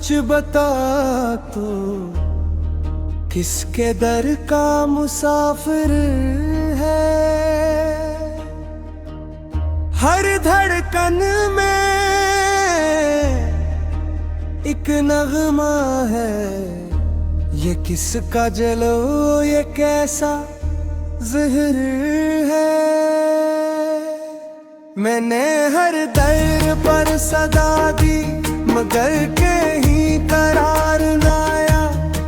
सच बता तो किसके दर का मुसाफिर है। हर धड़कन में एक नगमा है, ये किसका जलो ये कैसा ज़हर है। मैंने हर दर पर सदा दी मगर कहीं करार न आया।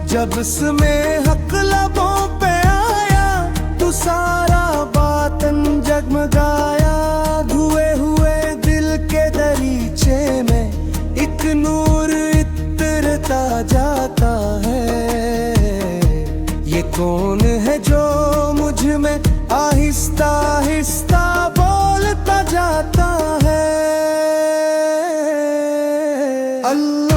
जब इसमें हक लबों पे आया तो सारा बातन जगमगाया। धुए हुए दिल के दरीचे में एक नूर इतरता जाता है। ये कौन है जो मुझ में आहिस्ता आहिस्ता बोलता जाता है। अल्लाह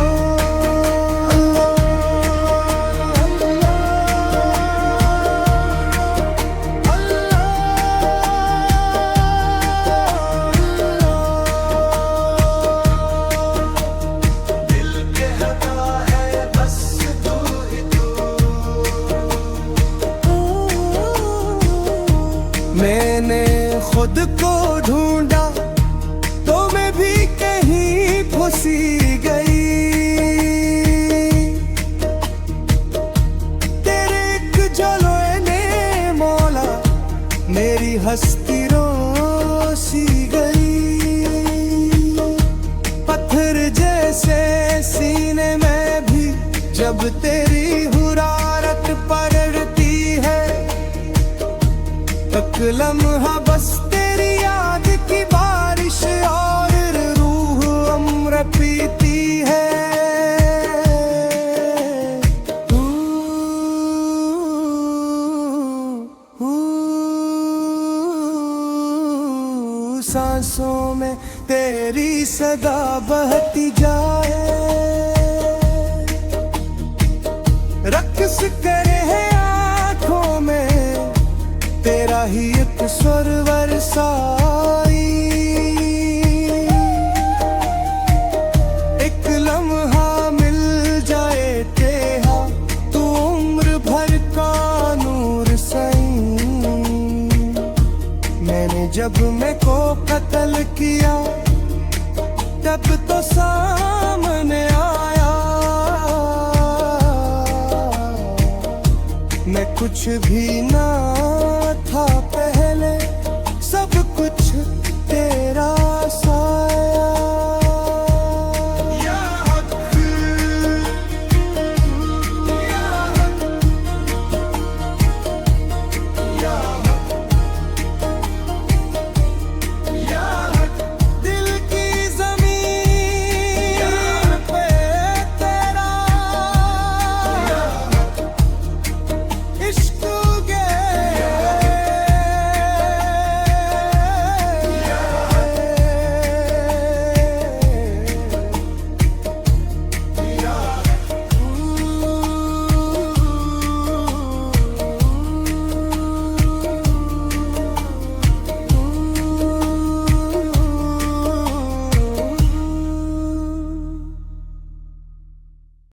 मैंने खुद को ढूंढा तो मैं भी कहीं फंसी गई। तेरे एक जलवे ने मौला मेरी हस्ती रोसी गई। पत्थर जैसे सीने में भी जब तेरी हुरारत पड़ती है। तक लम्हा बस तेरी याद की बारिश और रूह अम्र पीती है। सांसों में तेरी सदा बहती जाए। रक्स करे है आँखों में तेरा ही एक स्वर बरसाई। एक लम्हा मिल जाए तेहा तू उम्र भर का नूर सही। मैंने जब मैं को कत्ल किया तब तो सामने आया। मैं कुछ भी ना था पहले, सब कुछ तेरा